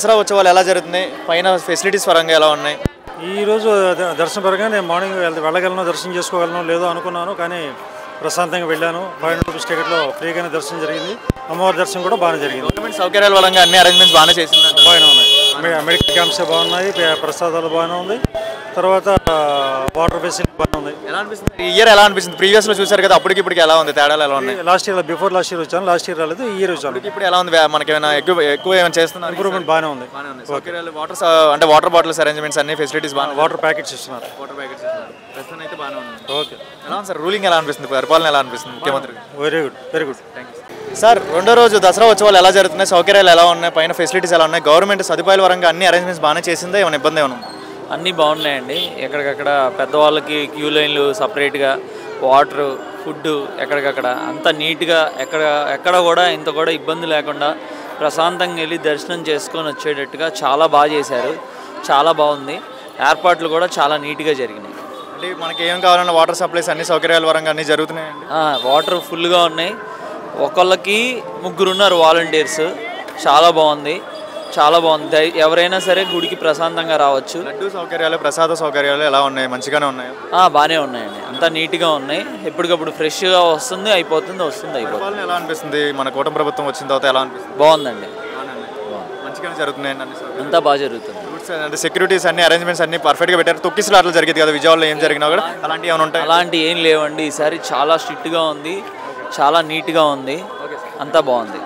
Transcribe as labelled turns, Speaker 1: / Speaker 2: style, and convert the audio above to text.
Speaker 1: దసరా ఉత్సవాలు ఎలా జరుగుతున్నాయి? పైన ఫెసిలిటీస్ పరంగా ఎలా ఉన్నాయి?
Speaker 2: ఈరోజు దర్శనం పరంగా నేను మార్నింగ్ వెళ్ళగలను, దర్శనం చేసుకోగలను లేదో అనుకున్నాను. కానీ ప్రశాంతంగా వెళ్ళాను. 500 రూపీస్ టికెట్లో ఫ్రీగానే దర్శనం జరిగింది. అమ్మవారి దర్శనం కూడా బాగానే జరిగింది.
Speaker 1: గవర్నమెంట్ సౌకర్యాల పరంగా అన్ని అరేంజ్మెంట్స్ బాగానే చేసింది.
Speaker 2: బాగానే ఉన్నాయి. మెడికల్ క్యాంప్స్ బాగున్నాయి, ప్రసాదాలు బాగానే ఉంది. తర్వాత వాటర్ ఫెసిలిటీ బాగానే ఉంది.
Speaker 1: ఎలా అనిపిస్తుంది ఈ ఇయర్? ఎలా అనిపిస్తుంది? ప్రీవియస్ లో చూసారు కదా, అప్పటికి ఇప్పటికి ఎలా ఉంది? తేడాలు ఎలా ఉన్నాయి?
Speaker 2: Last year before last year వచ్చాను, లాస్ట్ ఇయర్ రాలేదు, ఈ ఇయర్ వచ్చాను.
Speaker 1: ఇప్పుడు ఎలా ఉంది? మనకి ఏమైనా ఎక్కువ ఏమైనా చేస్తున్నారు?
Speaker 2: ఇంప్రూవ్మెంట్ బాగానే ఉంది.
Speaker 1: సౌకర్యాలు అంటే వాటర్ బాటిల్స్ అరేంజ్మెంట్స్ అన్ని ఫెసిలిటీస్ బాగా,
Speaker 2: వాటర్ ప్యాకెట్స్ ఇస్తున్నారు.
Speaker 1: వాటర్ ప్యాకెట్స్ ప్రస్తుతం అయితే బాగానే ఉంది.
Speaker 2: ఓకే.
Speaker 1: ఎలా ఉంది సార్ రూలింగ్? ఎలా అనిపిస్తుంది? పరిపాలన ఎలా అనిపిస్తుంది ముఖ్యమంత్రి?
Speaker 2: Very good, very good.
Speaker 1: Thank you sir. రెండో రోజు దసరా ఉత్సవాలు ఎలా జరుగుతున్నాయి? సౌకర్యాలు ఎలా ఉన్నాయి? పైన ఫెసిలిటీస్ ఎలా ఉన్నాయి? గవర్నమెంట్ సదుపాయాల పరంగా అన్ని అరేంజ్మెంట్స్ బాగానే చేసిందా? ఏమైనా ఇబ్బంది ఏమైనా?
Speaker 3: అన్నీ బాగున్నాయండి. ఎక్కడికక్కడ పెద్దవాళ్ళకి క్యూ లైన్లు సపరేట్గా, వాటర్, ఫుడ్ ఎక్కడికక్కడ అంతా నీట్గా, ఎక్కడ కూడా ఇంత కూడా ఇబ్బంది లేకుండా ప్రశాంతంగా వెళ్ళి దర్శనం చేసుకొని వచ్చేటట్టుగా చాలా బాగా చేశారు. చాలా బాగుంది. ఏర్పాట్లు కూడా చాలా నీట్గా జరిగినాయి.
Speaker 1: అంటే మనకి ఏం కావాలన్నా వాటర్ సప్లైస్ అన్ని సౌకర్యాల పరంగా అన్నీ జరుగుతున్నాయండి.
Speaker 3: వాటర్ ఫుల్గా ఉన్నాయి. ఒకళ్ళకి 3 ఉన్నారు వాలంటీర్స్. చాలా బాగుంది, చాలా బాగుంది. ఎవరైనా సరే గుడికి ప్రశాంతంగా రావచ్చు.
Speaker 1: లడ్డు సౌకర్యాలు, ప్రసాద సౌకర్యాలు ఎలా ఉన్నాయి? మంచిగానే ఉన్నాయి.
Speaker 3: బాగానే ఉన్నాయండి. అంతా నీట్గా ఉన్నాయి. ఎప్పటికప్పుడు ఫ్రెష్గా వస్తుంది, అయిపోతుంది, వస్తుంది, అయిపోతుంది.
Speaker 1: ఎలా అనిపిస్తుంది? మన కూటమి ప్రభుత్వం వచ్చిన తర్వాత ఎలా అనిపిస్తుంది?
Speaker 3: బాగుందండి.
Speaker 1: మంచిగానే జరుగుతున్నాయండి.
Speaker 3: అంతా బాగా జరుగుతుంది.
Speaker 1: అంటే సెక్యూరిటీస్ అన్ని అరేంజ్మెంట్స్ అన్ని పర్ఫెక్ట్గా పెట్టారు. తొక్కిసలు అట్లా జరిగింది కదా విజయవాడలో, ఏం జరిగినా కూడా అలాంటివి ఏమైనా ఉంటాయి?
Speaker 3: అలాంటివి ఏం లేవండి. ఈసారి చాలా స్ట్రిక్ట్గా ఉంది, చాలా నీట్గా ఉంది, అంతా బాగుంది.